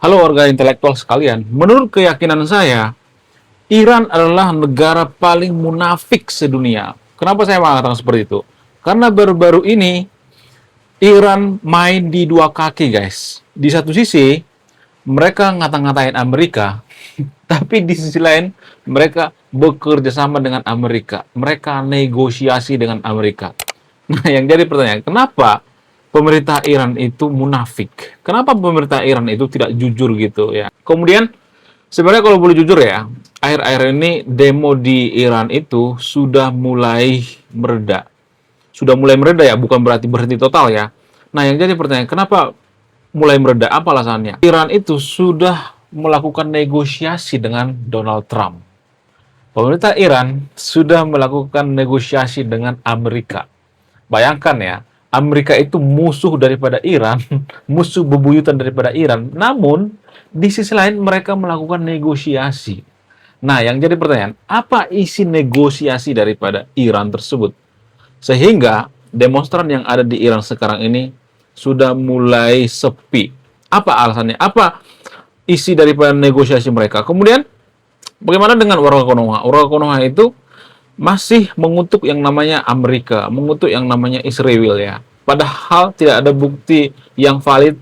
Halo warga intelektual sekalian, menurut keyakinan saya, Iran adalah negara paling munafik sedunia. Kenapa saya mengatakan seperti itu? Karena baru-baru ini Iran main di dua kaki, guys. Di satu sisi, mereka ngata-ngatain Amerika, tapi di sisi lain, mereka bekerja sama dengan Amerika. Mereka negosiasi dengan Amerika. Nah, yang jadi pertanyaan, kenapa pemerintah Iran itu munafik? Kenapa pemerintah Iran itu tidak jujur gitu ya? Kemudian, sebenarnya kalau boleh jujur ya, akhir-akhir ini demo di Iran itu sudah mulai mereda. Sudah mulai mereda ya, bukan berarti berhenti total ya. Nah, yang jadi pertanyaan, kenapa mulai mereda? Apa alasannya? Iran itu sudah melakukan negosiasi dengan Donald Trump. Pemerintah Iran sudah melakukan negosiasi dengan Amerika. Bayangkan ya, Amerika itu musuh daripada Iran, musuh bebuyutan daripada Iran. Namun, di sisi lain mereka melakukan negosiasi. Nah, yang jadi pertanyaan, apa isi negosiasi daripada Iran tersebut? Sehingga demonstran yang ada di Iran sekarang ini sudah mulai sepi. Apa alasannya? Apa isi daripada negosiasi mereka? Kemudian, bagaimana dengan warga Konoha? Warga Konoha itu masih mengutuk yang namanya Amerika, mengutuk yang namanya Israel ya. Padahal tidak ada bukti yang valid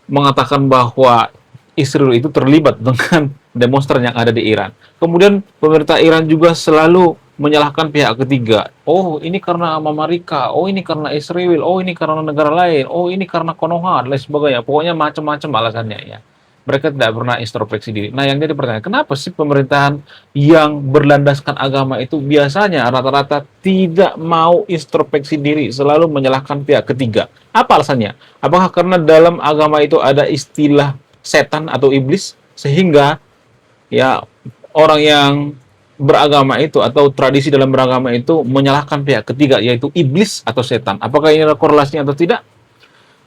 mengatakan bahwa Israel itu terlibat dengan demonstran yang ada di Iran. Kemudian pemerintah Iran juga selalu menyalahkan pihak ketiga. Oh, ini karena Amerika, oh ini karena Israel, oh ini karena negara lain, oh ini karena Konoha, dan lain sebagainya. Pokoknya macam-macam alasannya ya. Mereka tidak pernah introspeksi diri. Nah, yang jadi pertanyaan, kenapa sih pemerintahan yang berlandaskan agama itu biasanya rata-rata tidak mau introspeksi diri, selalu menyalahkan pihak ketiga? Apa alasannya? Apakah karena dalam agama itu ada istilah setan atau iblis, sehingga ya orang yang beragama itu atau tradisi dalam beragama itu menyalahkan pihak ketiga, yaitu iblis atau setan? Apakah ini ada korelasinya atau tidak?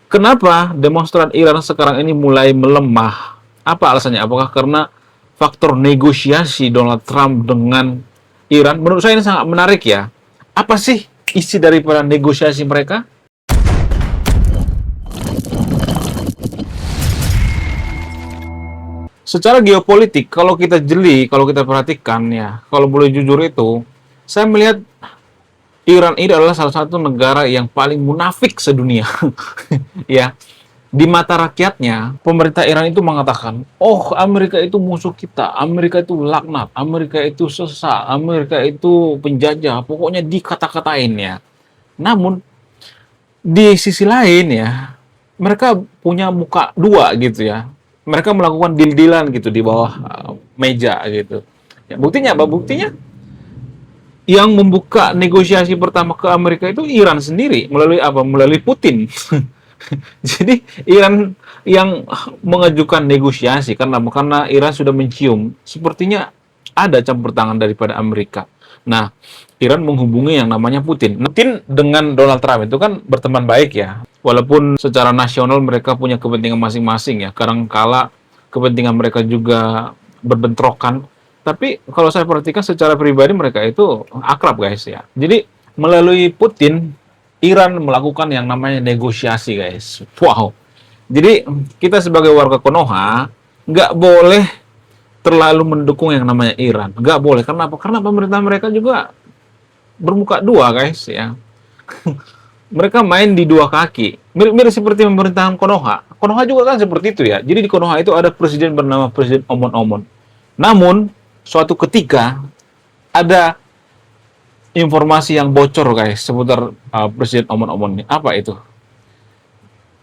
Kenapa demonstran Iran sekarang ini mulai melemah? Apa alasannya? Apakah karena faktor negosiasi Donald Trump dengan Iran? Menurut saya ini sangat menarik ya. Apa sih isi daripada negosiasi mereka? Secara geopolitik, kalau kita jeli, kalau kita perhatikan ya, kalau boleh jujur itu, saya melihat Iran ini adalah salah satu negara yang paling munafik sedunia. Ya, di mata rakyatnya, pemerintah Iran itu mengatakan, oh Amerika itu musuh kita, Amerika itu laknat, Amerika itu sesat, Amerika itu penjajah, pokoknya dikata-katain ya. Namun, di sisi lain ya, mereka punya muka dua gitu ya. Mereka melakukan deal-dealan gitu di bawah meja gitu. Ya, buktinya apa? Buktinya yang membuka negosiasi pertama ke Amerika itu Iran sendiri melalui apa? Melalui Putin. Jadi Iran yang mengajukan negosiasi karena Iran sudah mencium sepertinya ada campur tangan daripada Amerika. Nah, Iran menghubungi yang namanya Putin. Putin dengan Donald Trump itu kan berteman baik ya. Walaupun secara nasional mereka punya kepentingan masing-masing ya. Kadangkala kepentingan mereka juga berbentrokan. Tapi kalau saya perhatikan secara pribadi mereka itu akrab guys ya. Jadi melalui Putin, Iran melakukan yang namanya negosiasi guys. Wow. Jadi kita sebagai warga Konoha nggak boleh terlalu mendukung yang namanya Iran. Nggak boleh. Karena apa? Karena pemerintah mereka juga bermuka dua guys ya. Mereka main di dua kaki. Mirip-mirip seperti pemerintahan Konoha. Konoha juga kan seperti itu ya. Jadi di Konoha itu ada presiden bernama Presiden Omon-Omon. Namun suatu ketika ada informasi yang bocor guys seputar Presiden Omon-Omon ini. Apa itu?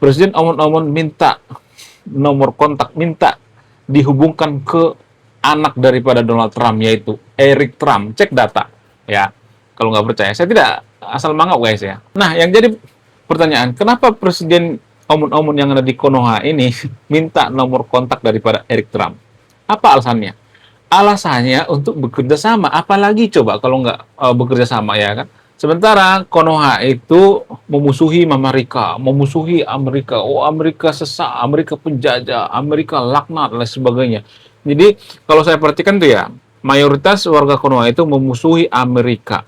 Presiden Omon-Omon minta nomor kontak, minta dihubungkan ke anak daripada Donald Trump, yaitu Eric Trump. Cek data ya. Kalau nggak percaya, saya tidak asal mangap guys ya. Nah, yang jadi pertanyaan, kenapa Presiden Omon-Omon yang ada di Konoha ini minta nomor kontak daripada Eric Trump? Apa alasannya? Alasannya untuk bekerja sama. Apalagi coba kalau nggak bekerja sama ya kan. Sementara Konoha itu memusuhi Amerika, memusuhi Amerika. Oh Amerika sesat, Amerika penjajah, Amerika laknat dan lain sebagainya. Jadi kalau saya perhatikan tuh ya, mayoritas warga Konoha itu memusuhi Amerika.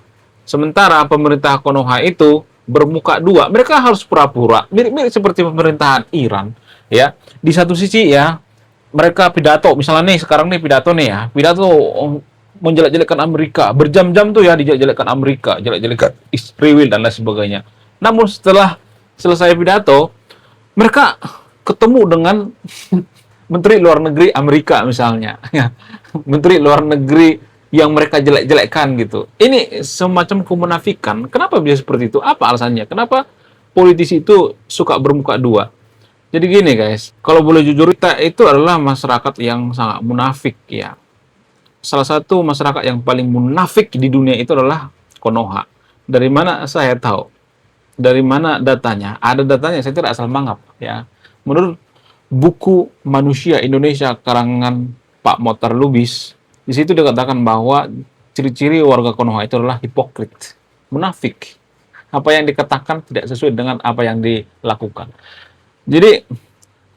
Sementara pemerintah Konoha itu bermuka dua. Mereka harus pura-pura, mirip-mirip seperti pemerintahan Iran. Ya, di satu sisi ya mereka pidato, misalnya nih sekarang nih pidato nih ya, pidato menjelek-jelekkan Amerika, berjam-jam tuh ya dijelek-jelekkan Amerika, jelek-jelekkan Israel dan lain sebagainya. Namun setelah selesai pidato, mereka ketemu dengan Menteri Luar Negeri Amerika misalnya, ya. Menteri Luar Negeri yang mereka jelek-jelekkan gitu. Ini semacam kemunafikan. Kenapa bisa seperti itu? Apa alasannya? Kenapa politisi itu suka bermuka dua? Jadi gini guys, kalau boleh jujur kita itu adalah masyarakat yang sangat munafik ya. Salah satu masyarakat yang paling munafik di dunia itu adalah Konoha. Dari mana saya tahu? Dari mana datanya? Ada datanya, saya tidak asal mangap ya. Menurut buku Manusia Indonesia karangan Pak Motar Lubis, di situ dikatakan bahwa ciri-ciri warga Konoha itu adalah hipokrit, munafik. Apa yang dikatakan tidak sesuai dengan apa yang dilakukan. Jadi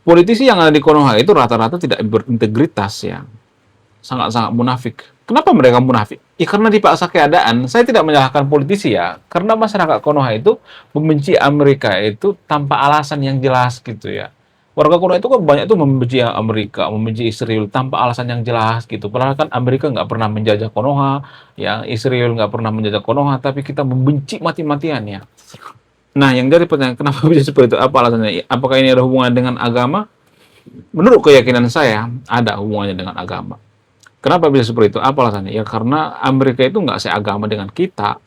politisi yang ada di Konoha itu rata-rata tidak berintegritas ya, sangat-sangat munafik. Kenapa mereka munafik? Ya karena dipaksa keadaan. Saya tidak menyalahkan politisi ya, karena masyarakat Konoha itu membenci Amerika itu tanpa alasan yang jelas gitu ya. Warga Konoha itu kan banyak tuh membenci Amerika, membenci Israel tanpa alasan yang jelas gitu. Padahal kan Amerika nggak pernah menjajah Konoha, ya Israel nggak pernah menjajah Konoha, tapi kita membenci mati-matian ya. Nah, yang jadi pertanyaan kenapa bisa seperti itu? Apa alasannya? Apakah ini ada hubungan dengan agama? Menurut keyakinan saya, ada hubungannya dengan agama. Kenapa bisa seperti itu? Apa alasannya? Ya karena Amerika itu nggak seagama dengan kita.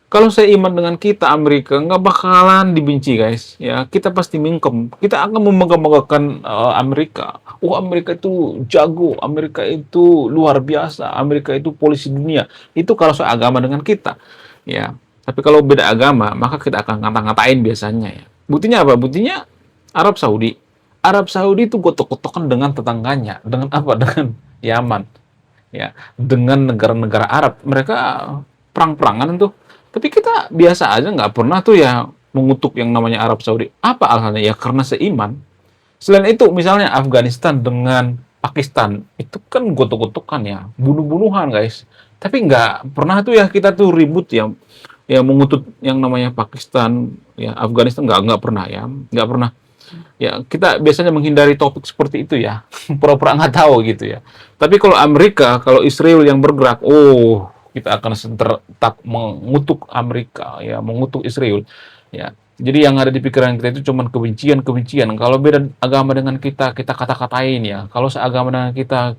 Kalau saya iman dengan kita, Amerika nggak bakalan dibenci, guys. Ya, kita pasti mingkem. Kita akan membangga-banggakan Amerika. Oh, Amerika itu jago. Amerika itu luar biasa. Amerika itu polisi dunia. Itu kalau soal agama dengan kita. Ya, tapi kalau beda agama, maka kita akan ngata-ngatain biasanya ya. Buktinya apa? Buktinya Arab Saudi. Arab Saudi itu gotok-gotokan dengan tetangganya. Dengan apa? Dengan Yaman ya, dengan negara-negara Arab mereka perang-perangan tuh, tapi kita biasa aja nggak pernah tuh ya mengutuk yang namanya Arab Saudi. Apa alasannya? Ya karena seiman. Selain itu misalnya Afghanistan dengan Pakistan itu kan gotok-gotokan ya, bunuh-bunuhan guys, tapi nggak pernah tuh ya kita tuh ribut ya, ya mengutuk yang namanya Pakistan ya, Afghanistan nggak pernah ya, nggak pernah. Ya, kita biasanya menghindari topik seperti itu ya. Pura-pura nggak tahu gitu ya. Tapi kalau Amerika, kalau Israel yang bergerak, oh, kita akan serentak mengutuk Amerika ya, mengutuk Israel ya. Jadi yang ada di pikiran kita itu cuma kebencian-kebencian. Kalau beda agama dengan kita kata-katain ya. Kalau seagama dengan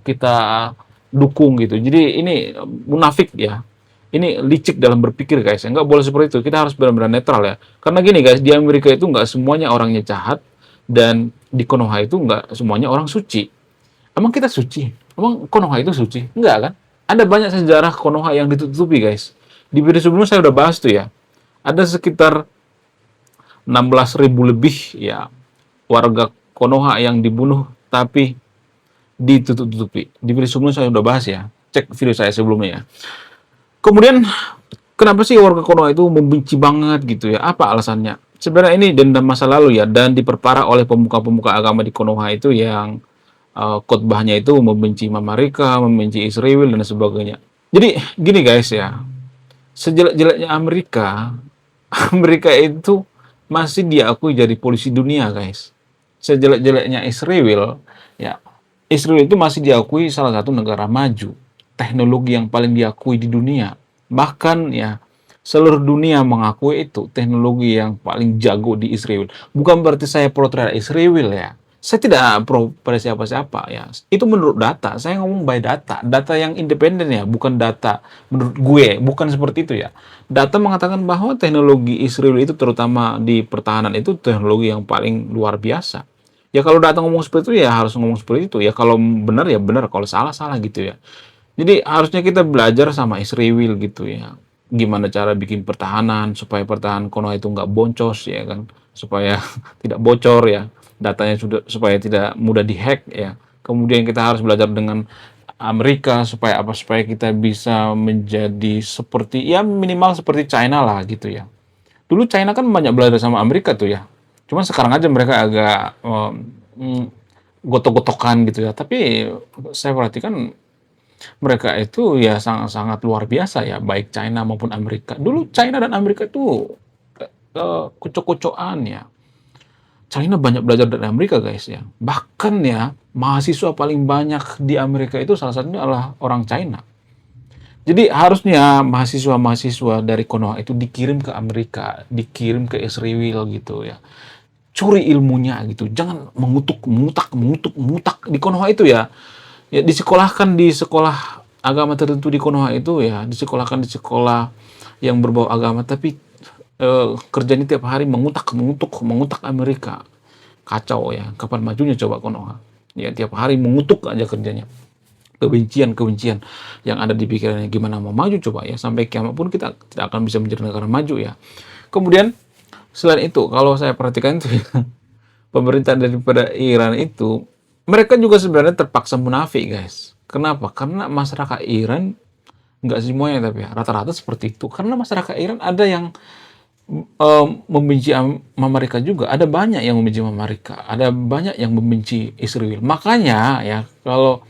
kita dukung gitu. Jadi ini munafik ya. Ini licik dalam berpikir guys. Nggak boleh seperti itu. Kita harus benar-benar netral ya. Karena gini guys, di Amerika itu nggak semuanya orangnya jahat, dan di Konoha itu nggak semuanya orang suci. Emang kita suci? Emang Konoha itu suci? Enggak kan? Ada banyak sejarah Konoha yang ditutupi guys. Di video sebelumnya saya udah bahas tuh ya. Ada sekitar 16.000 lebih ya warga Konoha yang dibunuh tapi ditutup-tutupi. Di video sebelumnya saya udah bahas ya. Cek video saya sebelumnya ya. Kemudian kenapa sih warga Konoha itu membenci banget gitu ya? Apa alasannya? Sebenarnya ini dendam masa lalu ya, dan diperparah oleh pemuka-pemuka agama di Konoha itu yang khotbahnya itu membenci Amerika, membenci Israel dan sebagainya. Jadi gini guys ya, sejelek-jeleknya Amerika, Amerika itu masih diakui jadi polisi dunia guys. Sejelek-jeleknya Israel, ya Israel itu masih diakui salah satu negara maju, teknologi yang paling diakui di dunia. Bahkan ya seluruh dunia mengakui itu teknologi yang paling jago di Israel. Bukan berarti saya pro terhadap Israel ya. Saya tidak pro pada siapa-siapa ya. Itu menurut data. Saya ngomong by data. Data yang independen ya, bukan data menurut gue. Bukan seperti itu ya. Data mengatakan bahwa teknologi Israel itu terutama di pertahanan itu teknologi yang paling luar biasa. Ya kalau data ngomong seperti itu ya harus ngomong seperti itu ya. Kalau benar ya benar, kalau salah salah gitu ya. Jadi harusnya kita belajar sama Israel gitu ya. Gimana cara bikin pertahanan supaya pertahanan Konoha itu nggak boncos ya kan, supaya tidak bocor ya datanya, sudah supaya tidak mudah dihack ya. Kemudian kita harus belajar dengan Amerika supaya apa, supaya kita bisa menjadi seperti ya minimal seperti China lah gitu ya. Dulu China kan banyak belajar sama Amerika tuh ya, cuman sekarang aja mereka agak gotok-gotokan gitu ya. Tapi saya perhatikan mereka itu ya sangat-sangat luar biasa ya, baik China maupun Amerika. Dulu China dan Amerika itu kucok-kucokan ya. China banyak belajar dari Amerika guys ya. Bahkan ya, mahasiswa paling banyak di Amerika itu salah satunya adalah orang China. Jadi harusnya mahasiswa-mahasiswa dari Konoha itu dikirim ke Amerika, dikirim ke Israel gitu ya. Curi ilmunya gitu. Jangan mengutak di Konoha itu ya. Ya disekolahkan di sekolah agama tertentu di Konoha itu ya, disekolahkan di sekolah yang berbau agama, tapi kerjanya tiap hari mengutak Amerika. Kacau ya. Kapan majunya coba Konoha? Ya tiap hari mengutuk aja kerjanya. Kebencian yang ada di pikirannya, gimana mau maju coba ya, sampai kiamat pun kita tidak akan bisa menjadi negara maju ya. Kemudian selain itu kalau saya perhatikan itu ya, pemerintah daripada Iran itu mereka juga sebenarnya terpaksa munafik guys. Kenapa? Karena masyarakat Iran, nggak semuanya tapi ya rata-rata seperti itu, karena masyarakat Iran ada yang membenci Amerika juga, ada banyak yang membenci Amerika, ada banyak yang membenci Israel. Makanya ya kalau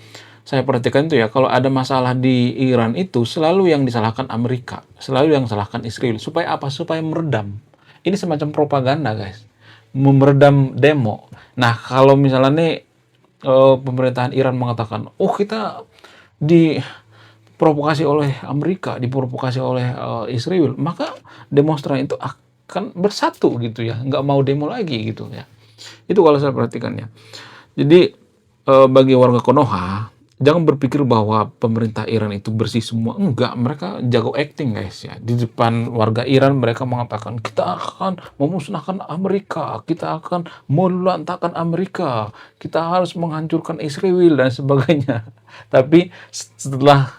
saya perhatikan itu ya, kalau ada masalah di Iran itu selalu yang disalahkan Amerika, selalu yang disalahkan Israel. Supaya apa? Supaya meredam. Ini semacam propaganda guys, meredam demo. Nah kalau misalnya nih pemerintahan Iran mengatakan, oh kita diprovokasi oleh Amerika, diprovokasi oleh Israel, maka demonstran itu akan bersatu gitu ya, nggak mau demo lagi gitu ya. Itu kalau saya perhatikan ya. Jadi bagi warga Konoha, jangan berpikir bahwa pemerintah Iran itu bersih semua. Enggak, mereka jago acting guys ya. Di depan warga Iran mereka mengatakan, kita akan memusnahkan Amerika, kita akan melantakkan Amerika, kita harus menghancurkan Israel dan sebagainya. Tapi setelah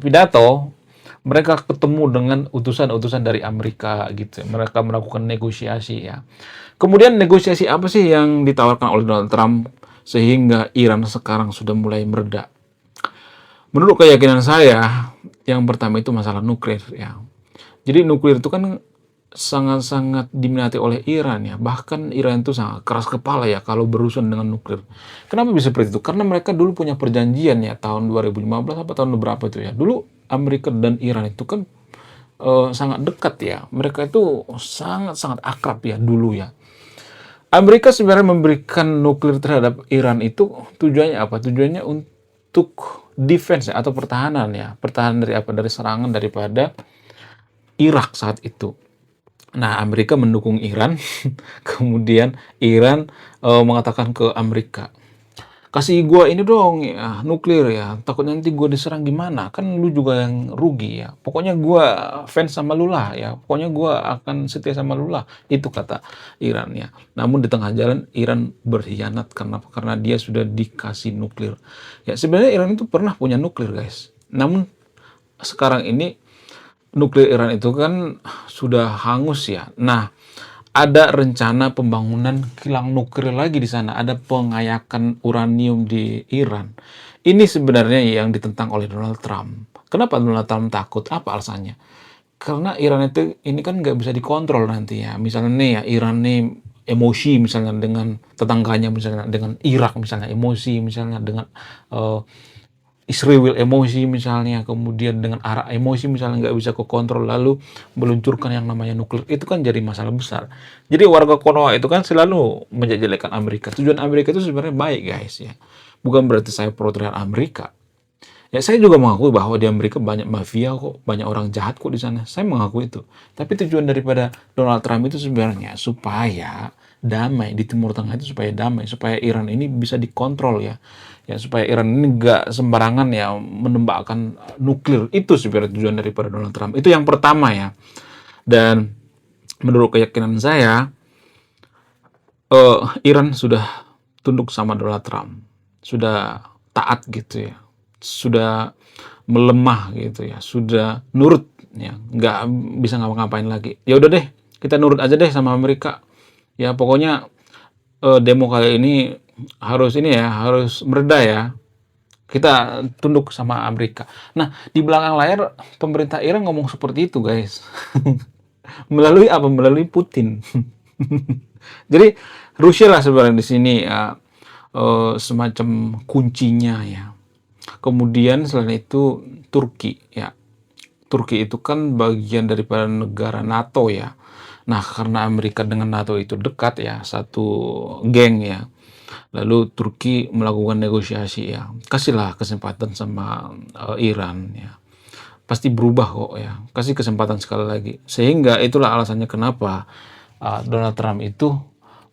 pidato, mereka ketemu dengan utusan-utusan dari Amerika gitu. Mereka melakukan negosiasi ya. Kemudian negosiasi apa sih yang ditawarkan oleh Donald Trump sehingga Iran sekarang sudah mulai mereda? Menurut keyakinan saya, yang pertama itu masalah nuklir ya. Jadi nuklir itu kan sangat-sangat diminati oleh Iran ya. Bahkan Iran itu sangat keras kepala ya kalau berurusan dengan nuklir. Kenapa bisa seperti itu? Karena mereka dulu punya perjanjian ya tahun 2015 apa tahun berapa itu ya. Dulu Amerika dan Iran itu kan sangat dekat ya. Mereka itu sangat-sangat akrab ya dulu ya. Amerika sebenarnya memberikan nuklir terhadap Iran itu tujuannya apa? Tujuannya untuk defense ya, atau pertahanan ya. Pertahanan dari apa? Dari serangan daripada Irak saat itu. Nah, Amerika mendukung Iran, kemudian Iran mengatakan ke Amerika, kasih gua ini dong ya, nuklir ya, takut nanti gua diserang gimana, kan lu juga yang rugi ya, pokoknya gua fans sama lu lah ya, pokoknya gua akan setia sama lu lah, itu kata Iran ya. Namun di tengah jalan Iran berkhianat, karena dia sudah dikasih nuklir ya. Sebenarnya Iran itu pernah punya nuklir guys, namun sekarang ini nuklir Iran itu kan sudah hangus ya. Nah, ada rencana pembangunan kilang nuklir lagi di sana, ada pengayakan uranium di Iran. Ini sebenarnya yang ditentang oleh Donald Trump. Kenapa Donald Trump takut? Apa alasannya? Karena Iran itu ini kan nggak bisa dikontrol nanti ya. Misalnya nih ya, Iran nih emosi misalnya dengan tetangganya, misalnya dengan Irak misalnya emosi, misalnya dengan Israel emosi misalnya, kemudian dengan Arab emosi misalnya, nggak bisa kekontrol, lalu meluncurkan yang namanya nuklir, itu kan jadi masalah besar. Jadi warga Konoha itu kan selalu menjelekkan Amerika. Tujuan Amerika itu sebenarnya baik guys ya. Bukan berarti saya pro terhadap Amerika. Ya saya juga mengakui bahwa di Amerika banyak mafia kok, banyak orang jahat kok di sana. Saya mengakui itu. Tapi tujuan daripada Donald Trump itu sebenarnya supaya damai di Timur Tengah itu, supaya damai, supaya Iran ini bisa dikontrol ya. Ya supaya Iran ini nggak sembarangan ya menembakkan nuklir. Itu sebenarnya tujuan daripada Donald Trump. Itu yang pertama ya. Dan menurut keyakinan saya, Iran sudah tunduk sama Donald Trump, sudah taat gitu ya, sudah melemah gitu ya, sudah nurut ya, nggak bisa ngapa-ngapain lagi. Ya udah deh, kita nurut aja deh sama Amerika. Ya pokoknya demo kali ini harus ini ya, harus mereda ya. Kita tunduk sama Amerika. Nah, di belakang layar pemerintah Iran ngomong seperti itu, guys. Melalui apa? Melalui Putin. Jadi Rusia lah sebenarnya di sini ya, semacam kuncinya ya. Kemudian selain itu Turki ya. Turki itu kan bagian daripada negara NATO ya. Nah, karena Amerika dengan NATO itu dekat ya, satu geng ya. Lalu Turki melakukan negosiasi ya, kasihlah kesempatan sama Iran ya. Pasti berubah kok ya, kasih kesempatan sekali lagi. Sehingga itulah alasannya kenapa Donald Trump itu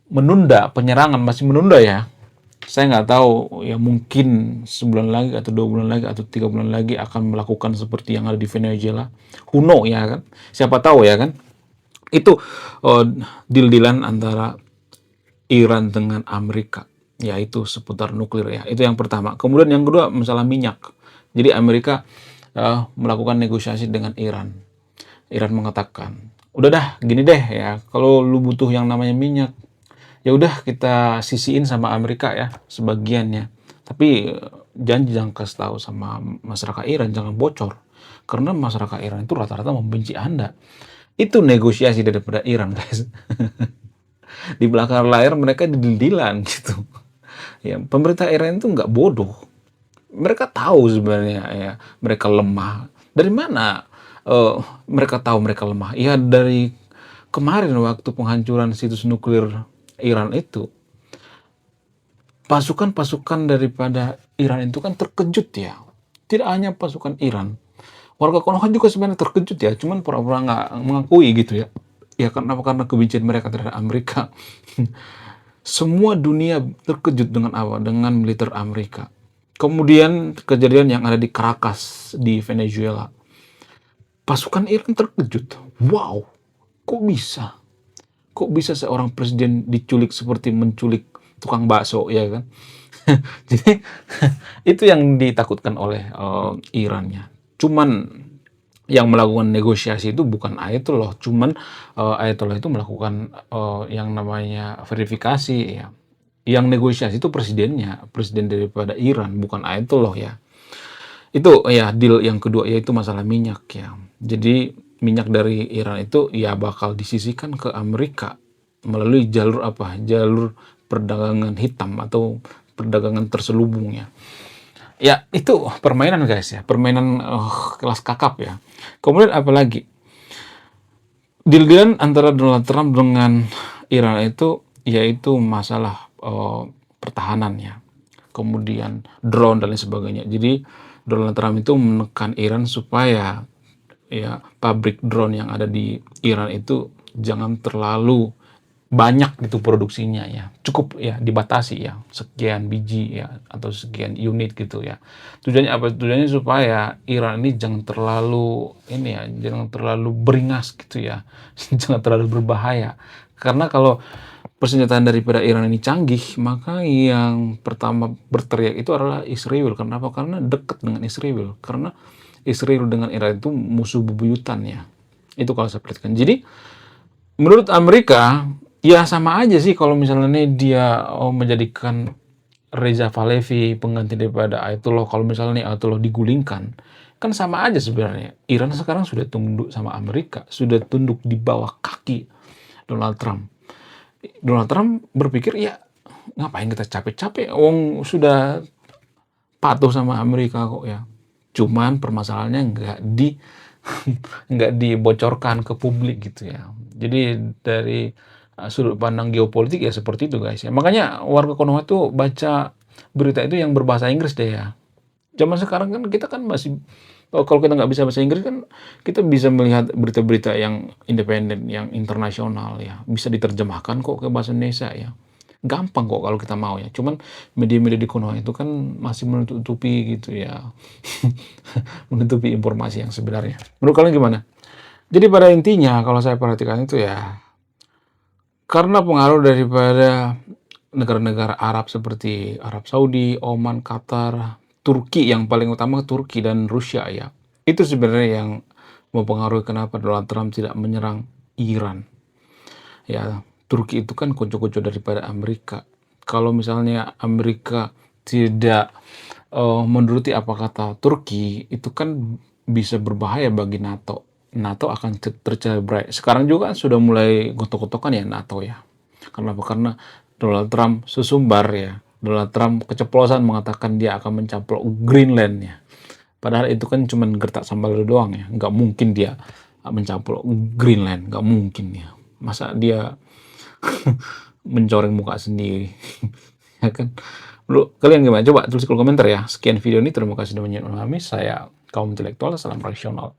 menunda penyerangan, masih menunda ya. Saya nggak tahu ya, mungkin sebulan lagi atau 2 bulan lagi atau 3 bulan lagi akan melakukan seperti yang ada di Venezuela. Who know ya kan? Siapa tahu ya kan? Itu uh, deal-dealan antara Iran dengan Amerika, yaitu seputar nuklir ya. Itu yang pertama. Kemudian yang kedua masalah minyak. Jadi Amerika melakukan negosiasi dengan Iran. Iran mengatakan, udah dah gini deh ya, kalau lu butuh yang namanya minyak, ya udah kita sisiin sama Amerika ya sebagiannya. Tapi jangan kasih tahu sama masyarakat Iran, jangan bocor. Karena masyarakat Iran itu rata-rata membenci Anda. Itu negosiasi daripada Iran, guys. Di belakang layar mereka didil-dilan gitu. Ya, pemerintah Iran itu nggak bodoh. Mereka tahu sebenarnya ya, mereka lemah. Dari mana mereka tahu mereka lemah? Ya dari kemarin waktu penghancuran situs nuklir Iran itu, pasukan-pasukan daripada Iran itu kan terkejut ya. Tidak hanya pasukan Iran, warga Konoha juga sebenarnya terkejut ya, cuman pura-pura nggak mengakui gitu ya. Ya karena kebencian mereka terhadap Amerika. Semua dunia terkejut dengan apa? Dengan militer Amerika. Kemudian kejadian yang ada di Caracas di Venezuela. Pasukan Iran terkejut. Wow, kok bisa? Kok bisa seorang presiden diculik seperti menculik tukang bakso ya kan? Jadi itu yang ditakutkan oleh Irannya. Cuman yang melakukan negosiasi itu bukan Ayatollah, cuman Ayatollah itu melakukan yang namanya verifikasi ya. Yang negosiasi itu presidennya, presiden daripada Iran, bukan Ayatollah ya. Itu ya deal yang kedua, yaitu masalah minyak ya. Jadi minyak dari Iran itu ya bakal disisihkan ke Amerika melalui jalur apa? Jalur perdagangan hitam atau perdagangan terselubung ya. Ya itu permainan guys ya, permainan kelas kakap ya. Kemudian apalagi deal-dealan antara Donald Trump dengan Iran itu yaitu masalah pertahanan ya, kemudian drone dan lain sebagainya. Jadi Donald Trump itu menekan Iran supaya ya pabrik drone yang ada di Iran itu jangan terlalu banyak gitu produksinya ya, cukup ya dibatasi ya sekian biji ya atau sekian unit gitu ya. Tujuannya apa? Tujuannya supaya Iran ini jangan terlalu ini ya, jangan terlalu beringas gitu ya, jangan terlalu berbahaya. Karena kalau persenjataan daripada Iran ini canggih, maka yang pertama berteriak itu adalah Israel. Kenapa? Karena dekat dengan Israel. Karena Israel dengan Iran itu musuh bebuyutan ya. Itu kalau saya perhatikan. Jadi menurut Amerika, ya sama aja sih kalau misalnya nih dia menjadikan Reza Pahlavi pengganti daripada Ayatollah. Kalau misalnya nih Ayatollah digulingkan, kan sama aja sebenarnya. Iran sekarang sudah tunduk sama Amerika, sudah tunduk di bawah kaki Donald Trump. Donald Trump berpikir ya ngapain kita capek-capek, wong sudah patuh sama Amerika kok ya. Cuman permasalahannya nggak dibocorkan ke publik gitu ya. Jadi dari sudut pandang geopolitik ya seperti itu guys ya. Makanya warga Konoha tuh baca berita itu yang berbahasa Inggris deh ya. Zaman sekarang kan kita kan masih kalau kita nggak bisa bahasa Inggris kan kita bisa melihat berita-berita yang independen, yang internasional ya. Bisa diterjemahkan kok ke bahasa Indonesia ya. Gampang kok kalau kita mau ya. Cuman media-media di Konoha itu kan masih menutupi gitu ya. Menutupi informasi yang sebenarnya. Menurut kalian gimana? Jadi pada intinya kalau saya perhatikan itu ya, karena pengaruh daripada negara-negara Arab seperti Arab Saudi, Oman, Qatar, Turki, yang paling utama Turki dan Rusia ya. Itu sebenarnya yang mempengaruhi kenapa Donald Trump tidak menyerang Iran. Ya, Turki itu kan konco-konco daripada Amerika. Kalau misalnya Amerika tidak menuruti apa kata Turki, itu kan bisa berbahaya bagi NATO. NATO akan tercerai. Sekarang juga kan sudah mulai gotok-gotokan ya NATO ya. Kenapa? Karena Donald Trump sesumbar ya. Donald Trump keceplosan mengatakan dia akan mencaplok Greenland ya. Padahal itu kan cuma gertak sambal doang ya. Nggak mungkin dia mencaplok Greenland. Nggak mungkin ya. Masa dia mencoreng muka sendiri, ya kan? Menurut kalian gimana? Coba tulis di kolom komentar ya. Sekian video ini, terima kasih sudah menonton kami. Saya kaum intelektual, salam rasional.